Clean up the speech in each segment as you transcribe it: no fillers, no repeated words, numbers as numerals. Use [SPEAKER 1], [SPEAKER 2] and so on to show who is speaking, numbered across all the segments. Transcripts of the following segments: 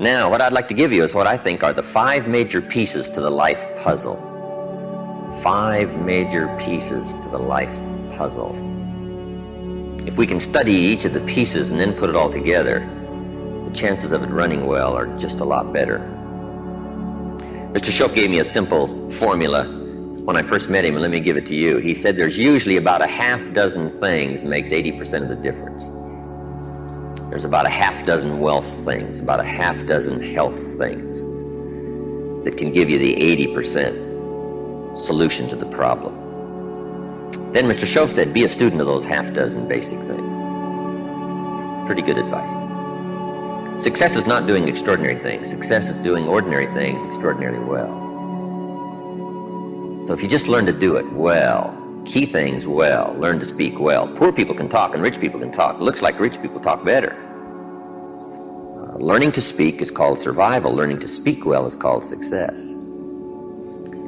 [SPEAKER 1] Now, what I'd like to give you is what I think are the 5 major pieces to the life puzzle. 5 major pieces to the life puzzle. If we can study each of the pieces and then put it all together, the chances of it running well are just a lot better. Mr. Shope gave me a simple formula when I first met him, and let me give it to you. He said there's usually about a half dozen things makes 80% of the difference. There's about a half dozen wealth things, about a half dozen health things that can give you the 80% solution to the problem. Then Mr. Shope said, be a student of those half dozen basic things. Pretty good advice. Success is not doing extraordinary things. Success is doing ordinary things extraordinarily well. So if you just learn to do it well, key things well, learn to speak well. Poor people can talk and rich people can talk. It looks like rich people talk better. Learning to speak is called survival. Learning to speak well is called success.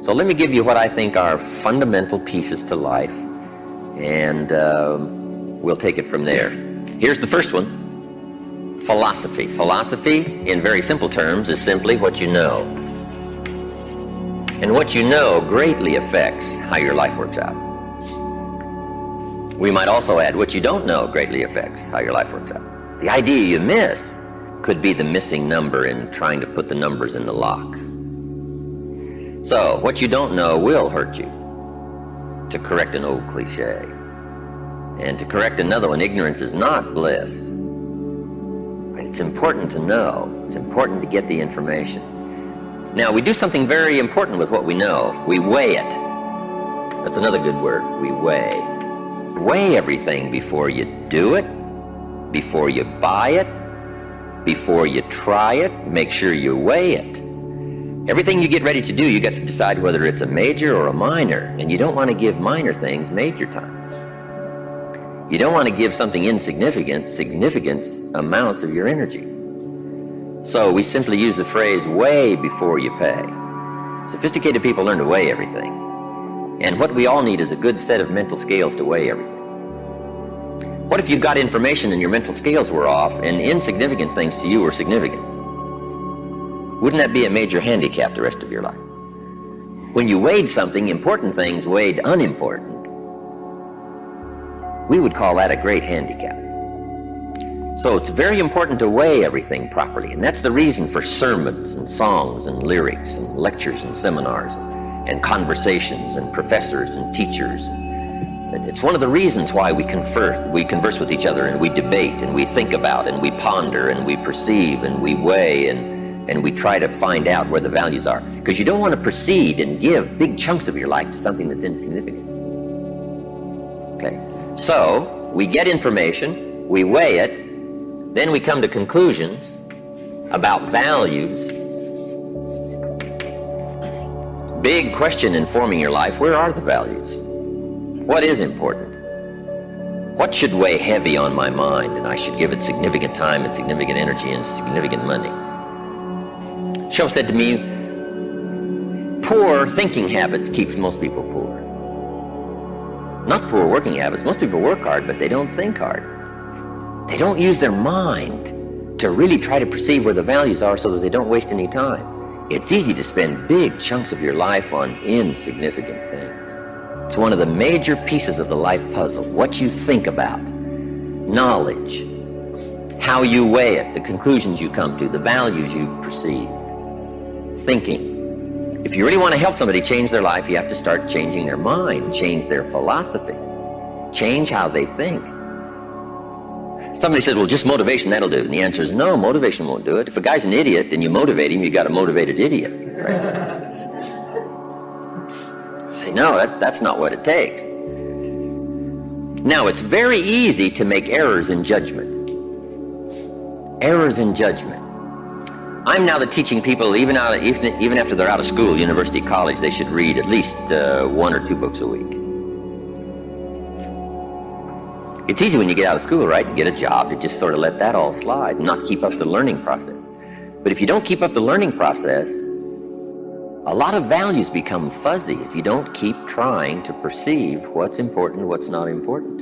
[SPEAKER 1] So let me give you what I think are fundamental pieces to life, and we'll take it from there. Here's the first one. Philosophy. Philosophy, in very simple terms, is simply what you know. And what you know greatly affects how your life works out. We might also add, what you don't know greatly affects how your life works out. The idea you miss could be the missing number in trying to put the numbers in the lock. So, what you don't know will hurt you, to correct an old cliche. And to correct another one, ignorance is not bliss. It's important to know. It's important to get the information. Now, we do something very important with what we know. We weigh it. That's another good word. We weigh. Weigh everything before you do it, before you buy it, before you try it. Make sure you weigh it. Everything you get ready to do, you got to decide whether it's a major or a minor, and you don't want to give minor things major time. You don't want to give something insignificant significant amounts of your energy. So we simply use the phrase, weigh before you pay. Sophisticated people learn to weigh everything. And what we all need is a good set of mental scales to weigh everything. What if you got information and your mental scales were off and insignificant things to you were significant? Wouldn't that be a major handicap the rest of your life? When you weighed something, important things weighed unimportant. We would call that a great handicap. So it's very important to weigh everything properly, and that's the reason for sermons and songs and lyrics and lectures and seminars and conversations and professors and teachers. It's one of the reasons why we converse with each other, and we debate and we think about and we ponder and we perceive and we weigh and we try to find out where the values are. Because you don't want to proceed and give big chunks of your life to something that's insignificant. Okay, so we get information, we weigh it, then we come to conclusions about values. Big question in forming your life, where are the values? What is important? What should weigh heavy on my mind and I should give it significant time and significant energy and significant money? Shope said to me, poor thinking habits keeps most people poor. Not poor working habits. Most people work hard, but they don't think hard. They don't use their mind to really try to perceive where the values are so that they don't waste any time. It's easy to spend big chunks of your life on insignificant things. It's one of the major pieces of the life puzzle. What you think about, knowledge, how you weigh it, the conclusions you come to, the values you perceive, thinking. If you really want to help somebody change their life, you have to start changing their mind, change their philosophy, change how they think. Somebody says, well, just motivation, that'll do. And the answer is no, motivation won't do it. If a guy's an idiot and you motivate him, you got a motivated idiot. Right? Say, no, that's not what it takes. Now, it's very easy to make errors in judgment. Errors in judgment. I'm now teaching people, even after they're out of school, university, college, they should read at least 1 or 2 books a week. It's easy when you get out of school, right, and get a job to just sort of let that all slide and not keep up the learning process. But if you don't keep up the learning process, a lot of values become fuzzy if you don't keep trying to perceive what's important, what's not important,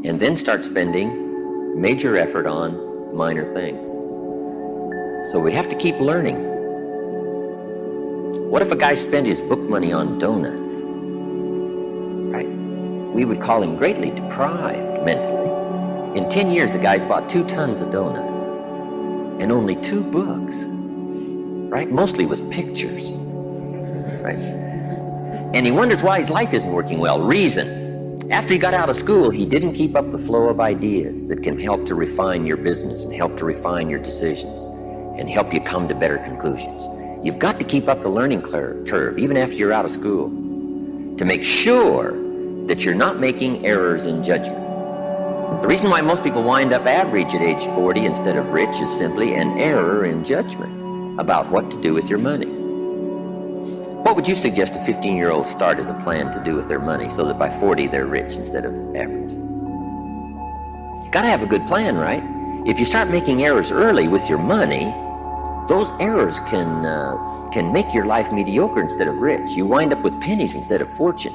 [SPEAKER 1] and then start spending major effort on minor things. So we have to keep learning. What if a guy spent his book money on donuts? Right? We would call him greatly deprived mentally. In 10 years, the guy's bought 2 tons of donuts and only 2 books, right? Mostly with pictures, right? And he wonders why his life isn't working well. Reason. After he got out of school, he didn't keep up the flow of ideas that can help to refine your business and help to refine your decisions and help you come to better conclusions. You've got to keep up the learning curve, even after you're out of school, to make sure that you're not making errors in judgment. The reason why most people wind up average at age 40 instead of rich is simply an error in judgment about what to do with your money. What would you suggest a 15-year-old start as a plan to do with their money so that by 40 they're rich instead of average? You got to have a good plan, right? If you start making errors early with your money, those errors can make your life mediocre instead of rich. You wind up with pennies instead of fortune.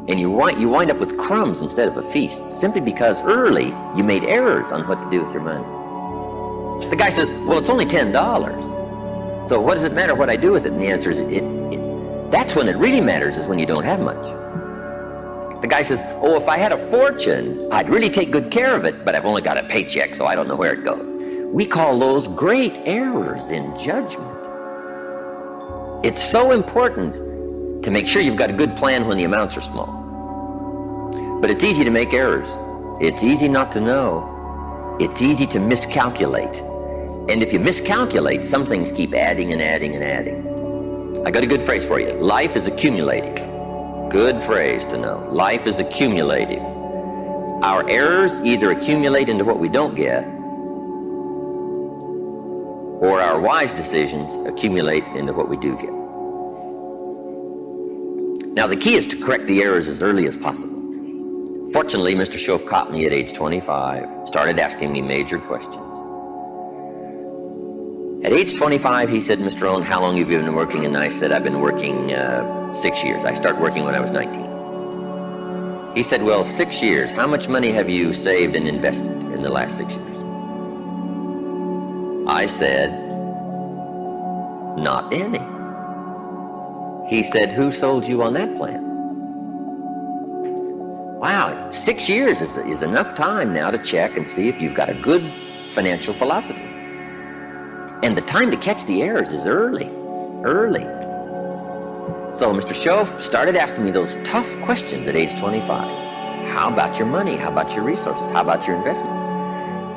[SPEAKER 1] And you wind up with crumbs instead of a feast, simply because early you made errors on what to do with your money. The guy says, well, it's only $10. So what does it matter what I do with it? And the answer is, that's when it really matters, is when you don't have much. The guy says, oh, if I had a fortune, I'd really take good care of it, but I've only got a paycheck, so I don't know where it goes. We call those great errors in judgment. It's so important to make sure you've got a good plan when the amounts are small. But it's easy to make errors. It's easy not to know. It's easy to miscalculate. And if you miscalculate, some things keep adding and adding and adding. I got a good phrase for you. Life is accumulative. Good phrase to know. Life is accumulative. Our errors either accumulate into what we don't get, or our wise decisions accumulate into what we do get. Now, the key is to correct the errors as early as possible. Fortunately, Mr. Shove caught me at age 25, started asking me major questions. At age 25, he said, Mr. Owen, how long have you been working? And I said, I've been working 6 years. I started working when I was 19. He said, well, 6 years. How much money have you saved and invested in the last 6 years? I said, not any. He said, who sold you on that plan? Wow, 6 years is enough time now to check and see if you've got a good financial philosophy. And the time to catch the errors is early. So Mr. Shove started asking me those tough questions at age 25. How about your money? How about your resources? How about your investments?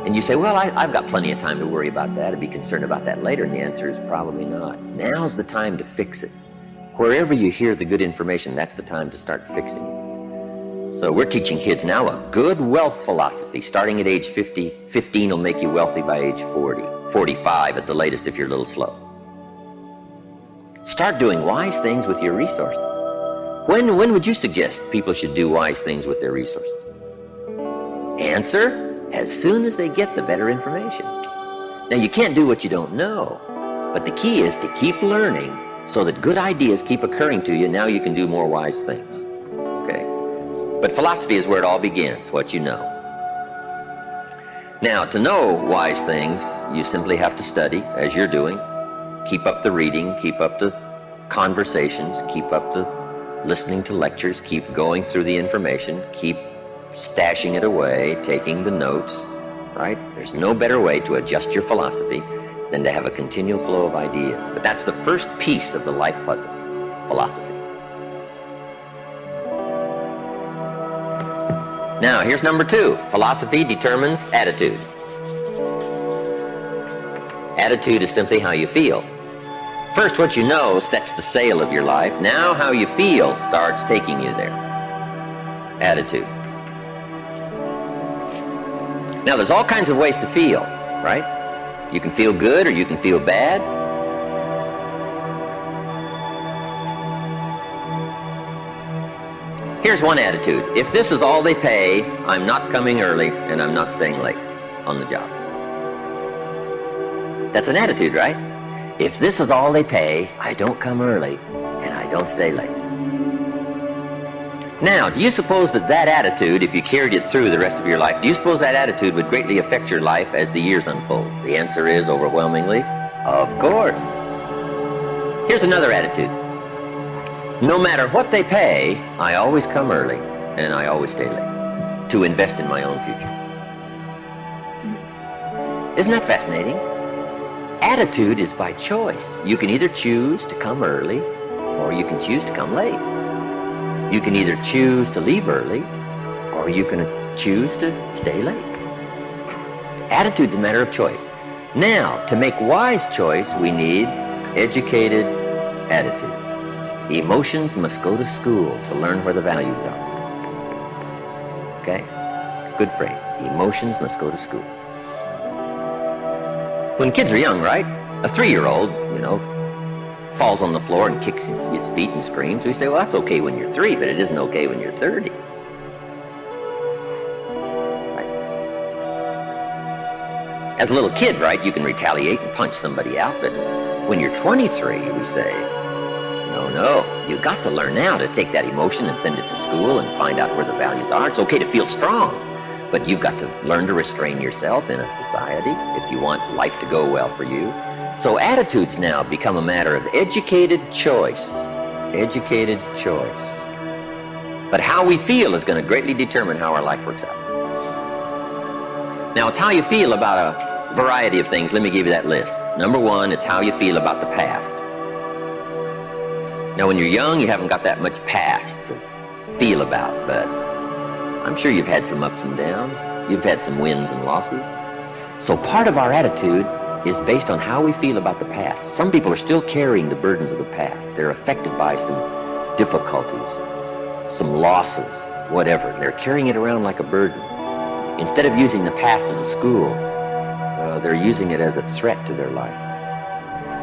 [SPEAKER 1] And you say, well, I've got plenty of time to worry about that and be concerned about that later. And the answer is probably not. Now's the time to fix it. Wherever you hear the good information, that's the time to start fixing it. So we're teaching kids now a good wealth philosophy. Starting at age 50, 15 will make you wealthy by age 40, 45 at the latest if you're a little slow. Start doing wise things with your resources. When would you suggest people should do wise things with their resources? Answer, as soon as they get the better information. Now, you can't do what you don't know, but the key is to keep learning so that good ideas keep occurring to you. Now you can do more wise things. Okay? But philosophy is where it all begins, what you know. Now, to know wise things, you simply have to study, as you're doing. Keep up the reading, keep up the conversations, keep up the listening to lectures, keep going through the information, keep stashing it away, taking the notes, right? There's no better way to adjust your philosophy than to have a continual flow of ideas. But that's the first piece of the life puzzle, philosophy. Now, here's number 2. Philosophy determines attitude. Attitude is simply how you feel. First, what you know sets the sail of your life. Now, how you feel starts taking you there. Attitude. Now, there's all kinds of ways to feel, right? You can feel good or you can feel bad. Here's one attitude. If this is all they pay, I'm not coming early and I'm not staying late on the job. That's an attitude, right? If this is all they pay, I don't come early and I don't stay late. Now, do you suppose that attitude, if you carried it through the rest of your life, do you suppose that attitude would greatly affect your life as the years unfold? The answer is overwhelmingly Of course. Here's another attitude. No matter what they pay, I always come early and I always stay late to invest in my own future. Isn't that fascinating? Attitude is by choice. You can either choose to come early or you can choose to come late. You can either choose to leave early or you can choose to stay late. Attitude's a matter of choice. Now, to make wise choice, we need educated attitudes. Emotions must go to school to learn where the values are. Okay? Good phrase. Emotions must go to school. When kids are young, right? A 3-year-old, falls on the floor and kicks his feet and screams. We say, well, that's okay when you're 3, but it isn't okay when you're 30. Right? As a little kid, right, you can retaliate and punch somebody out, but when you're 23, we say, no, you got to learn now to take that emotion and send it to school and find out where the values are. It's okay to feel strong, but you've got to learn to restrain yourself in a society if you want life to go well for you. So attitudes now become a matter of educated choice. Educated choice. But how we feel is going to greatly determine how our life works out. Now, it's how you feel about a variety of things. Let me give you that list. Number 1, it's how you feel about the past. Now, when you're young, you haven't got that much past to feel about, but I'm sure you've had some ups and downs. You've had some wins and losses. So part of our attitude is based on how we feel about the past. Some people are still carrying the burdens of the past. They're affected by some difficulties, some losses, whatever. They're carrying it around like a burden. Instead of using the past as a school, they're using it as a threat to their life.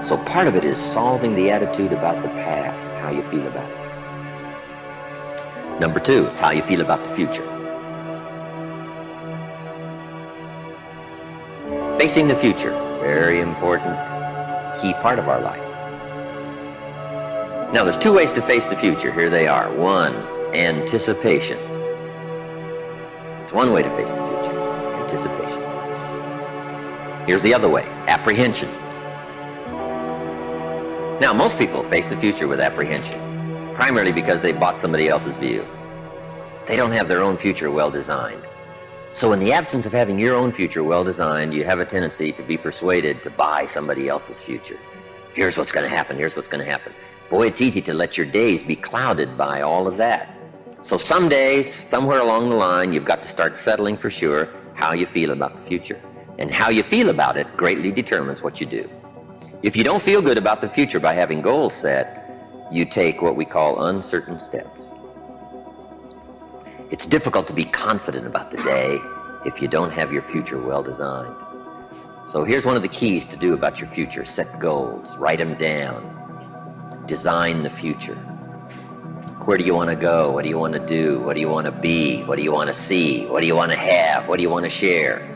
[SPEAKER 1] So part of it is solving the attitude about the past, how you feel about it. Number 2, it's how you feel about the future. Facing the future, very important, key part of our life. Now, there's 2 ways to face the future. Here they are. 1, anticipation. It's one way to face the future, anticipation. Here's the other way, apprehension. Now, most people face the future with apprehension, primarily because they bought somebody else's view. They don't have their own future well designed. So in the absence of having your own future well designed, you have a tendency to be persuaded to buy somebody else's future. Here's what's going to happen, here's what's going to happen. Boy, it's easy to let your days be clouded by all of that. So some days, somewhere along the line, you've got to start settling for sure how you feel about the future. And how you feel about it greatly determines what you do. If you don't feel good about the future by having goals set, you take what we call uncertain steps. It's difficult to be confident about the day if you don't have your future well designed. So here's one of the keys to do about your future. Set goals, write them down, design the future. Where do you want to go? What do you want to do? What do you want to be? What do you want to see? What do you want to have? What do you want to share?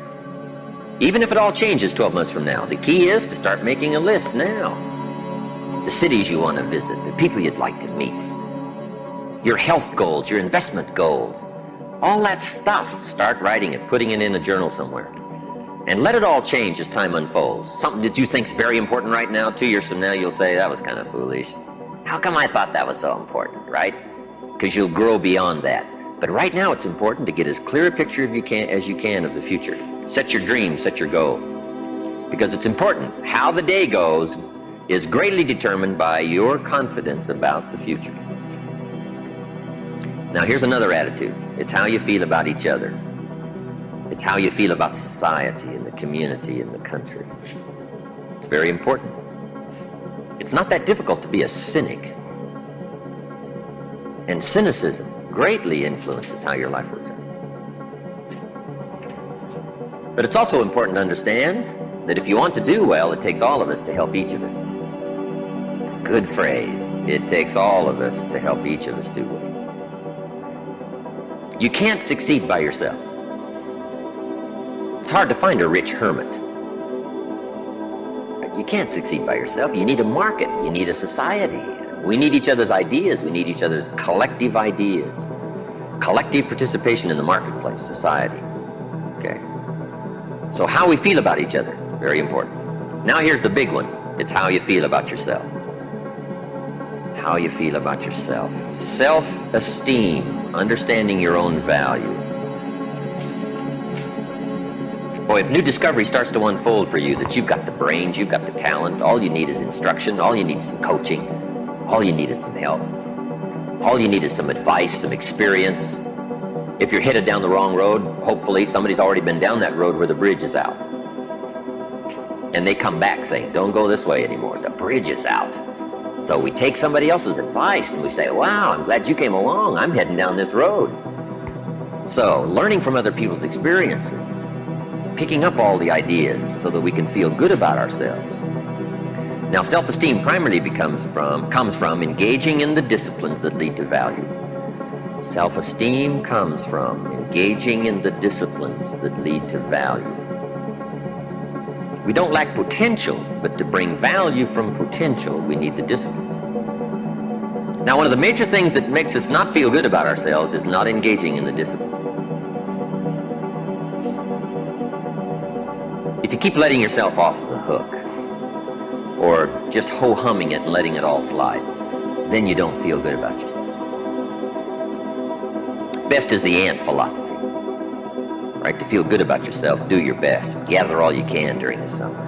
[SPEAKER 1] Even if it all changes 12 months from now, the key is to start making a list now. The cities you want to visit, the people you'd like to meet, your health goals, your investment goals, all that stuff. Start writing it, putting it in a journal somewhere. And let it all change as time unfolds. Something that you think is very important right now, 2 years from now, you'll say, that was kind of foolish. How come I thought that was so important, right? Because you'll grow beyond that. But right now it's important to get as clear a picture as you can of the future. Set your dreams, set your goals. Because it's important. How the day goes is greatly determined by your confidence about the future. Now here's another attitude. It's how you feel about each other. It's how you feel about society and the community and the country. It's very important. It's not that difficult to be a cynic. And cynicism greatly influences how your life works out. But it's also important to understand that if you want to do well, it takes all of us to help each of us. Good phrase. It takes all of us to help each of us do well. You can't succeed by yourself. It's hard to find a rich hermit. You can't succeed by yourself. You need a market. You need a society. We need each other's ideas. We need each other's collective ideas. Collective participation in the marketplace, society. Okay. So how we feel about each other, very important. Now here's the big one. It's how you feel about yourself. How you feel about yourself. Self-esteem, understanding your own value. Boy, if new discovery starts to unfold for you, that you've got the brains, you've got the talent, all you need is instruction, all you need is some coaching, all you need is some help, all you need is some advice, some experience. If you're headed down the wrong road, hopefully somebody's already been down that road where the bridge is out. And they come back saying, don't go this way anymore, the bridge is out. So we take somebody else's advice and we say, wow, I'm glad you came along, I'm heading down this road. So learning from other people's experiences, picking up all the ideas so that we can feel good about ourselves. Now, self-esteem primarily comes from engaging in the disciplines that lead to value. Self-esteem comes from engaging in the disciplines that lead to value. We don't lack potential, but to bring value from potential, we need the disciplines. Now, one of the major things that makes us not feel good about ourselves is not engaging in the disciplines. If you keep letting yourself off the hook, or just ho-humming it and letting it all slide, then you don't feel good about yourself. Best is the ant philosophy, right? To feel good about yourself, do your best. Gather all you can during the summer.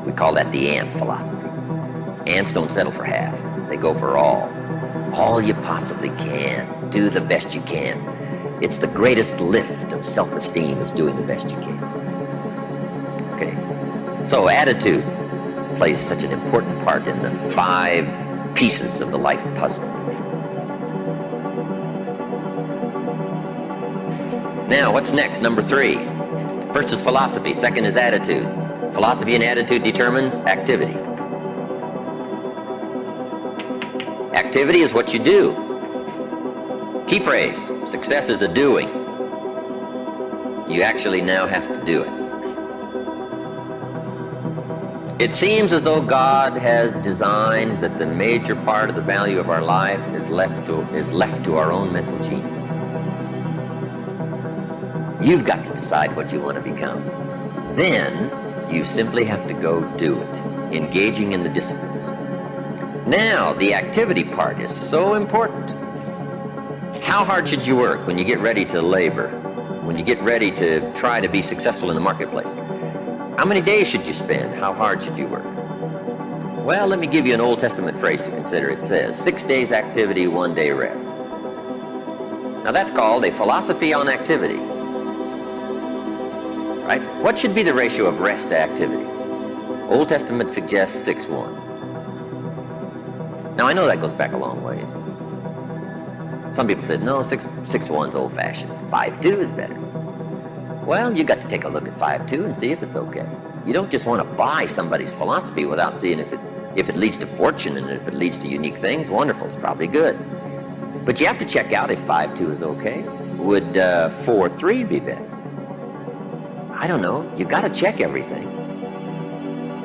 [SPEAKER 1] We call that the ant philosophy. Ants don't settle for half. They go for all. All you possibly can. Do the best you can. It's the greatest lift of self-esteem is doing the best you can. Okay, so attitude plays such an important part in the 5 pieces of the life puzzle. Now, what's next? Number 3. First is philosophy, second is attitude. Philosophy and attitude determines activity. Activity is what you do. Key phrase, success is a doing. You actually now have to do it. It seems as though God has designed that the major part of the value of our life is left to our own mental genius. You've got to decide what you want to become. Then you simply have to go do it, engaging in the disciplines. Now, the activity part is so important. How hard should you work when you get ready to labor, when you get ready to try to be successful in the marketplace? How many days should you spend? How hard should you work? Well, let me give you an Old Testament phrase to consider. It says, 6 days activity, 1 day rest. Now that's called a philosophy on activity. Right? What should be the ratio of rest to activity? Old Testament suggests 6:1. Now I know that goes back a long ways. Some people said, no, 6:1's old-fashioned. 5:2 is better. Well, you got to take a look at 5:2 and see if it's okay. You don't just want to buy somebody's philosophy without seeing if it leads to fortune, and if it leads to unique things, wonderful, it's probably good. But you have to check out if 5:2 is okay. Would 4:3 be better? I don't know. You got to check everything.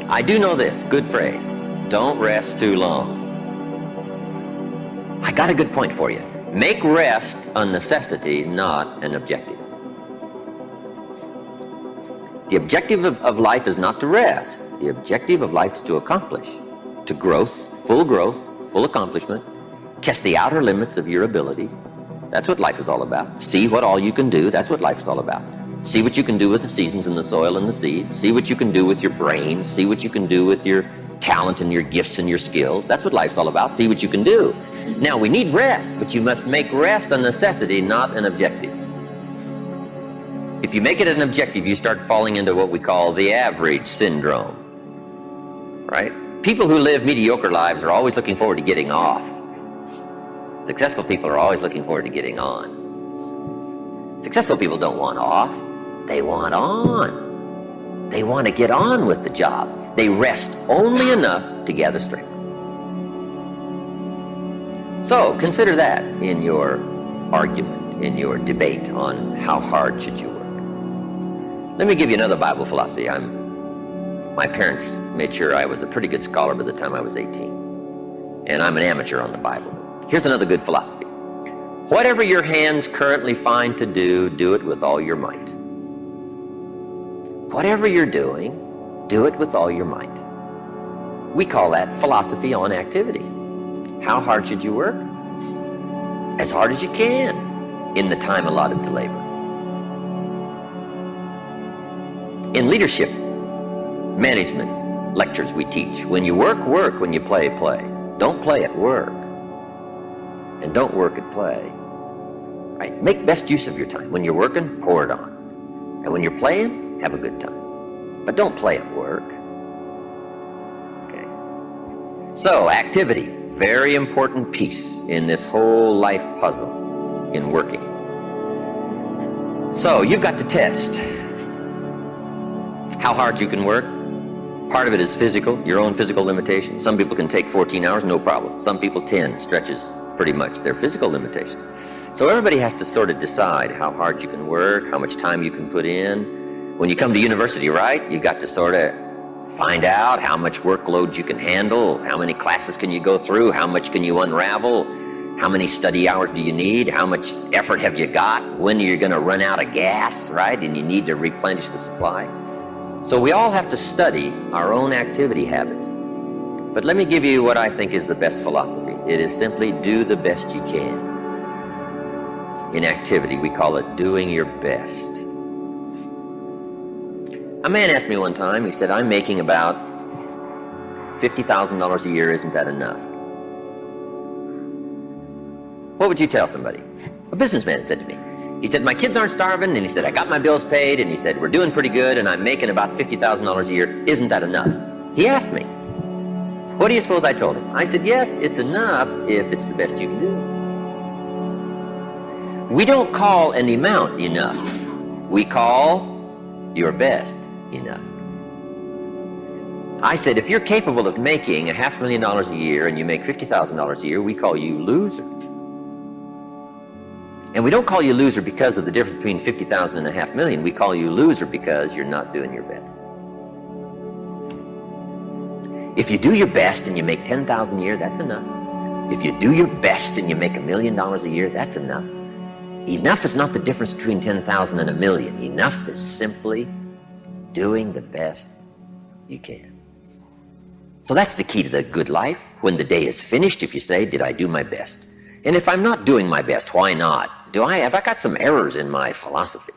[SPEAKER 1] I do know this, good phrase. Don't rest too long. I got a good point for you. Make rest a necessity, not an objective. The objective of life is not to rest. The objective of life is to accomplish, to growth, full accomplishment, test the outer limits of your abilities. That's what life is all about. See what all you can do. That's what life is all about. See what you can do with the seasons and the soil and the seed. See what you can do with your brain. See what you can do with your talent and your gifts and your skills. That's what life's all about. See what you can do. Now, we need rest, but you must make rest a necessity, not an objective. If you make it an objective, you start falling into what we call the average syndrome, right? People who live mediocre lives are always looking forward to getting off. Successful people are always looking forward to getting on. Successful people don't want off. They want on. They want to get on with the job. They rest only enough to gather strength. So consider that in your argument, in your debate on how hard should you work. Let me give you another Bible philosophy. My parents made sure I was a pretty good scholar by the time I was 18. And I'm an amateur on the Bible. Here's another good philosophy. Whatever your hands currently find to do, do it with all your might. Whatever you're doing, Do it with all your might. We call that philosophy on activity. How hard should you work? As hard as you can in the time allotted to labor. In leadership, management lectures we teach, when you work, work. When you play, play. Don't play at work. And don't work at play. Right? Make best use of your time. When you're working, pour it on. And when you're playing, have a good time. But don't play at work. Okay. So, activity, very important piece in this whole life puzzle in working. So, you've got to test how hard you can work. Part of it is physical, your own physical limitation. Some people can take 14 hours, no problem. Some people 10 stretches pretty much their physical limitation. So everybody has to sort of decide how hard you can work, how much time you can put in. When you come to university, right, you got to sort of find out how much workload you can handle, how many classes can you go through, how much can you unravel, how many study hours do you need, how much effort have you got, when you're going to run out of gas, right, and you need to replenish the supply. So we all have to study our own activity habits. But let me give you what I think is the best philosophy. It is simply do the best you can. In activity, we call it doing your best. A man asked me one time, he said, I'm making about $50,000 a year, isn't that enough? What would you tell somebody? A businessman said to me. He said, my kids aren't starving, and he said, I got my bills paid, and he said, we're doing pretty good, and I'm making about $50,000 a year. Isn't that enough? He asked me. What do you suppose I told him? I said, yes, it's enough if it's the best you can do. We don't call an amount enough. We call your best enough. I said, if you're capable of making $500,000 a year and you make $50,000 a year, we call you loser. And we don't call you loser because of the difference between 50,000 and $500,000. We call you loser because you're not doing your best. If you do your best and you make $10,000 a year, that's enough. If you do your best and you make $1 million a year, that's enough. Enough is not the difference between 10,000 and 1,000,000. Enough is simply doing the best you can. So that's the key to the good life. When the day is finished, if you say, did I do my best? And if I'm not doing my best, why not? Have I got some errors in my philosophy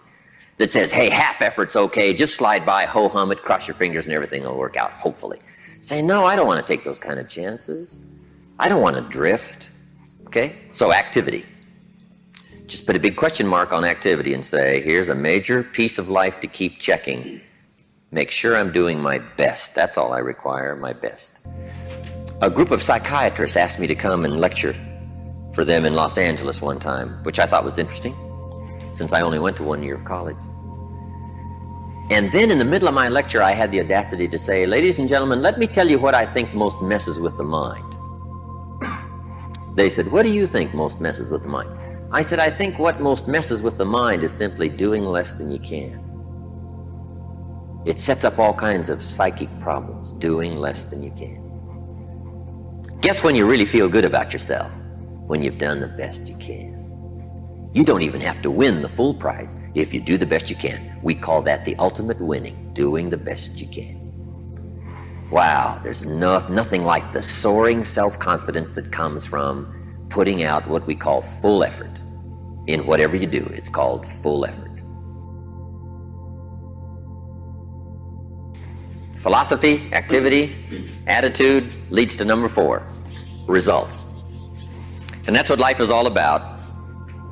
[SPEAKER 1] that says, hey, half effort's okay, just slide by, ho-hum it, cross your fingers and everything will work out, hopefully. Say, no, I don't want to take those kind of chances. I don't want to drift. Okay? So activity. Just put a big question mark on activity and say, here's a major piece of life to keep checking. Make sure I'm doing my best. That's all I require, my best. A group of psychiatrists asked me to come and lecture for them in Los Angeles one time, which I thought was interesting, since I only went to 1 year of college. And then in the middle of my lecture, I had the audacity to say, ladies and gentlemen, let me tell you what I think most messes with the mind. They said, what do you think most messes with the mind? I said, I think what most messes with the mind is simply doing less than you can. It sets up all kinds of psychic problems, doing less than you can. Guess when you really feel good about yourself? When you've done the best you can. You don't even have to win the full prize if you do the best you can. We call that the ultimate winning, doing the best you can. Wow, there's nothing like the soaring self-confidence that comes from putting out what we call full effort. In whatever you do, it's called full effort. Philosophy, activity, attitude leads to number 4, results. And that's what life is all about,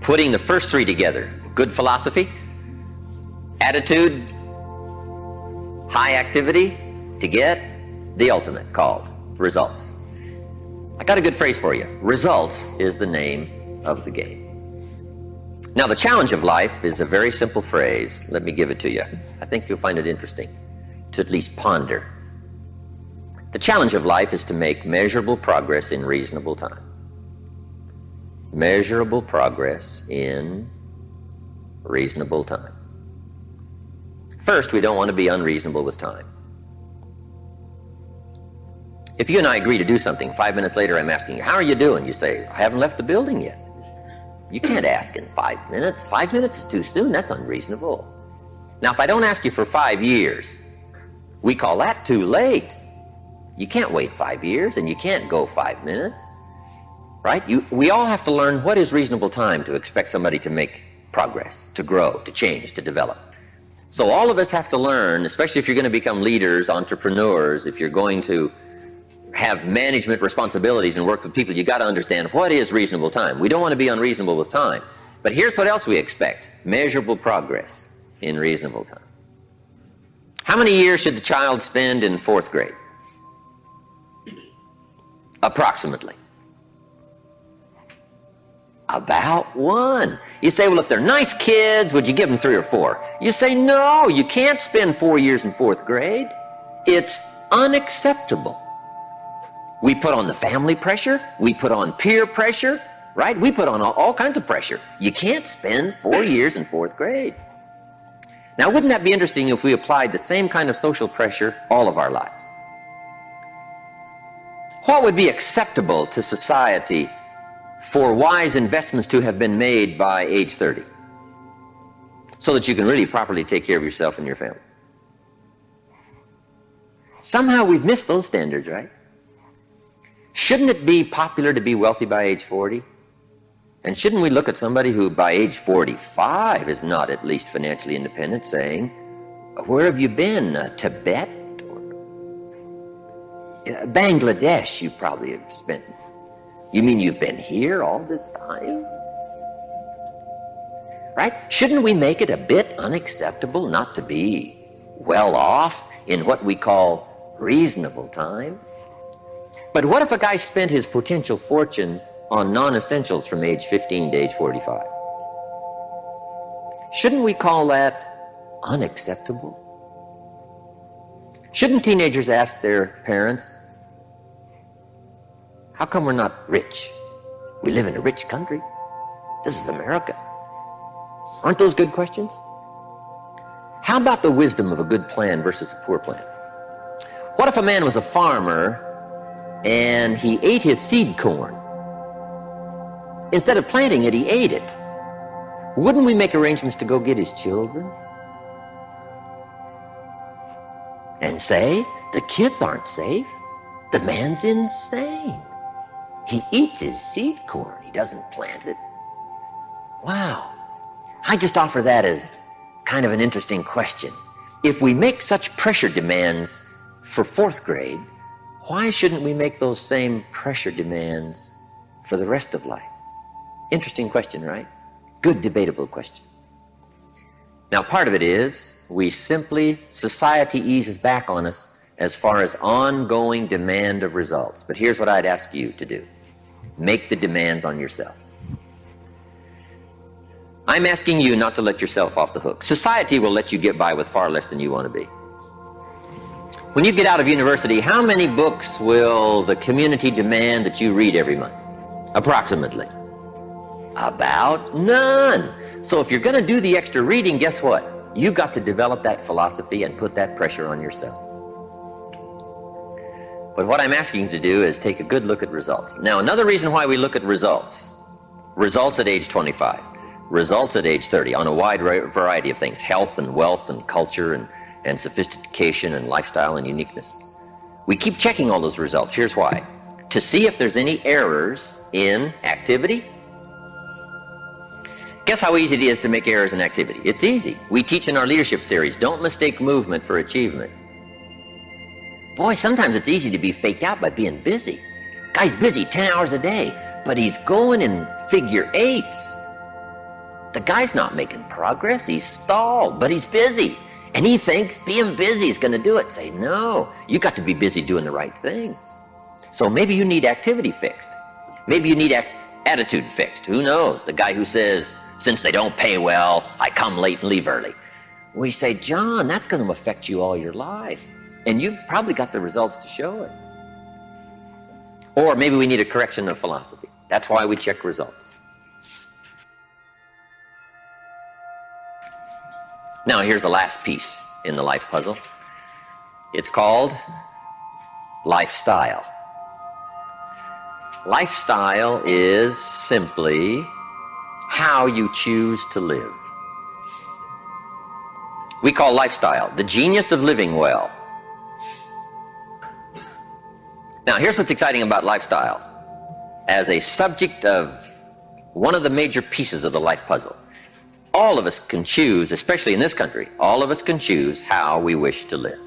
[SPEAKER 1] putting the first 3 together. Good philosophy, attitude, high activity to get the ultimate called results. I got a good phrase for you. Results is the name of the game. Now, the challenge of life is a very simple phrase. Let me give it to you. I think you'll find it interesting to at least ponder. The challenge of life is to make measurable progress in reasonable time. Measurable progress in reasonable time. First, we don't want to be unreasonable with time. If you and I agree to do something, 5 minutes later I'm asking you, how are you doing? You say, I haven't left the building yet. You can't ask in 5 minutes. 5 minutes is too soon. That's unreasonable. Now, if I don't ask you for 5 years, We call that too late. You can't wait 5 years and you can't go 5 minutes, right? We all have to learn what is reasonable time to expect somebody to make progress, to grow, to change, to develop. So all of us have to learn, especially if you're going to become leaders, entrepreneurs, if you're going to have management responsibilities and work with people, you got to understand what is reasonable time. We don't want to be unreasonable with time. But here's what else we expect: measurable progress in reasonable time. How many years should the child spend in 4th grade? Approximately. About 1. You say, well, if they're nice kids, would you give them 3 or 4? You say, no, you can't spend 4 years in 4th grade. It's unacceptable. We put on the family pressure. We put on peer pressure, right? We put on all kinds of pressure. You can't spend 4 years in 4th grade. Now, wouldn't that be interesting if we applied the same kind of social pressure all of our lives? What would be acceptable to society for wise investments to have been made by age 30 so that you can really properly take care of yourself and your family? Somehow we've missed those standards, right? Shouldn't it be popular to be wealthy by age 40? And shouldn't we look at somebody who by age 45 is not at least financially independent saying, where have you been? Tibet? Or Bangladesh you probably have spent. You mean you've been here all this time? Right? Shouldn't we make it a bit unacceptable not to be well off in what we call reasonable time? But what if a guy spent his potential fortune on non-essentials from age 15 to age 45? Shouldn't we call that unacceptable? Shouldn't teenagers ask their parents, how come we're not rich? We live in a rich country. This is America. Aren't those good questions? How about the wisdom of a good plan versus a poor plan? What if a man was a farmer and he ate his seed corn? Instead of planting it, he ate it. Wouldn't we make arrangements to go get his children? And say, the kids aren't safe. The man's insane. He eats his seed corn. He doesn't plant it. Wow. I just offer that as kind of an interesting question. If we make such pressure demands for 4th grade, why shouldn't we make those same pressure demands for the rest of life? Interesting question, right? Good debatable question. Now, part of it is society eases back on us as far as ongoing demand of results. But here's what I'd ask you to do. Make the demands on yourself. I'm asking you not to let yourself off the hook. Society will let you get by with far less than you want to be. When you get out of university, how many books will the community demand that you read every month? Approximately. About none. So if you're going to do the extra reading, guess what? You've got to develop that philosophy and put that pressure on yourself. But what I'm asking you to do is take a good look at results. Now, another reason why we look at results at age 25, results at age 30 on a wide variety of things, health and wealth and culture and sophistication and lifestyle and uniqueness. We keep checking all those results. Here's why. To see if there's any errors in activity. Guess how easy it is to make errors in activity? It's easy. We teach in our leadership series, don't mistake movement for achievement. Boy, sometimes it's easy to be faked out by being busy. Guy's busy 10 hours a day, but he's going in figure eights. The guy's not making progress. He's stalled, but he's busy. And he thinks being busy is going to do it. Say, no, you got to be busy doing the right things. So maybe you need activity fixed. Maybe you need attitude fixed. Who knows? The guy who says, since they don't pay well, I come late and leave early. We say, John, that's going to affect you all your life. And you've probably got the results to show it. Or maybe we need a correction of philosophy. That's why we check results. Now, here's the last piece in the life puzzle. It's called lifestyle. Lifestyle is simply how you choose to live. We call lifestyle the genius of living well, Now, here's what's exciting about lifestyle. As a subject of one of the major pieces of the life puzzle, all of us can choose, especially in this country, all of us can choose how we wish to live.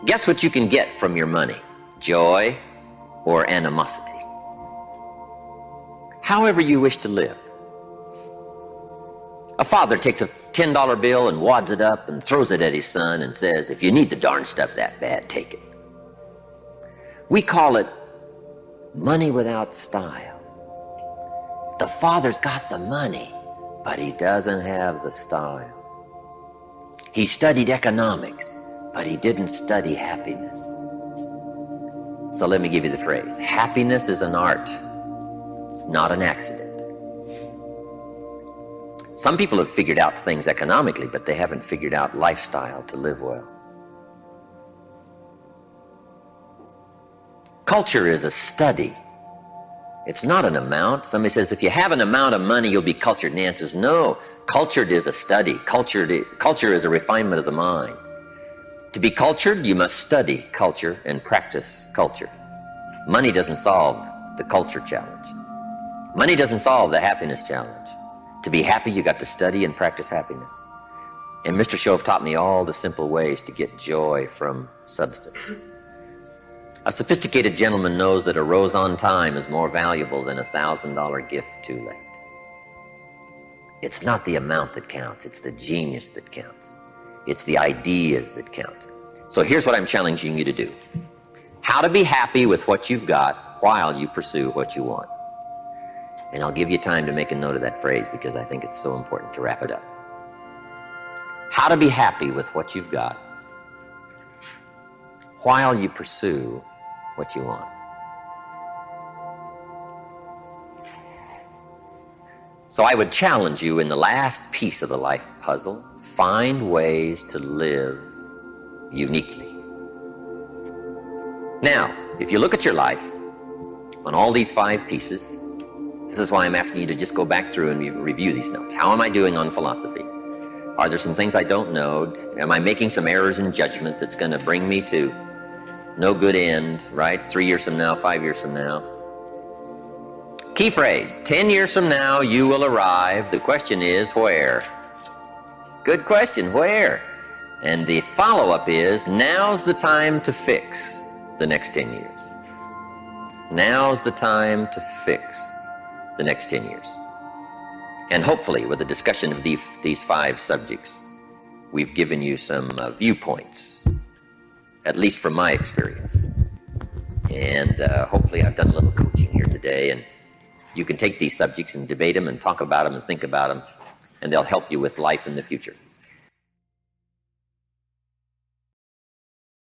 [SPEAKER 1] Guess what you can get from your money? Joy or animosity? However you wish to live. A father takes a $10 bill and wads it up and throws it at his son and says, if you need the darn stuff that bad, take it. We call it money without style. The father's got the money, but he doesn't have the style. He studied economics, but he didn't study happiness. So let me give you the phrase. Happiness is an art, not an accident. Some people have figured out things economically, but they haven't figured out lifestyle to live well. Culture is a study. It's not an amount. Somebody says, if you have an amount of money, you'll be cultured. And the answer is no. Cultured is a study. Culture is a refinement of the mind. To be cultured, you must study culture and practice culture. Money doesn't solve the culture challenge. Money doesn't solve the happiness challenge. To be happy, you got to study and practice happiness. And Mr. Shove taught me all the simple ways to get joy from substance. A sophisticated gentleman knows that a rose on time is more valuable than a $1,000 gift too late. It's not the amount that counts, it's the genius that counts. It's the ideas that count. So here's what I'm challenging you to do. How to be happy with what you've got while you pursue what you want. And I'll give you time to make a note of that phrase because I think it's so important to wrap it up. How to be happy with what you've got while you pursue what you want. So I would challenge you in the last piece of the life puzzle, find ways to live uniquely. Now, if you look at your life on all these 5 pieces, this is why I'm asking you to just go back through and review these notes. How am I doing on philosophy? Are there some things I don't know? Am I making some errors in judgment that's going to bring me to no good end, right? 3 years from now, 5 years from now. Key phrase, 10 years from now, you will arrive. The question is, where? Good question, where? And the follow-up is, now's the time to fix the next 10 years. Now's the time to fix the next 10 years. And hopefully, with the discussion of these 5 subjects, we've given you some viewpoints, at least from my experience. And hopefully I've done a little coaching here today, and you can take these subjects and debate them and talk about them and think about them, and they'll help you with life in the future.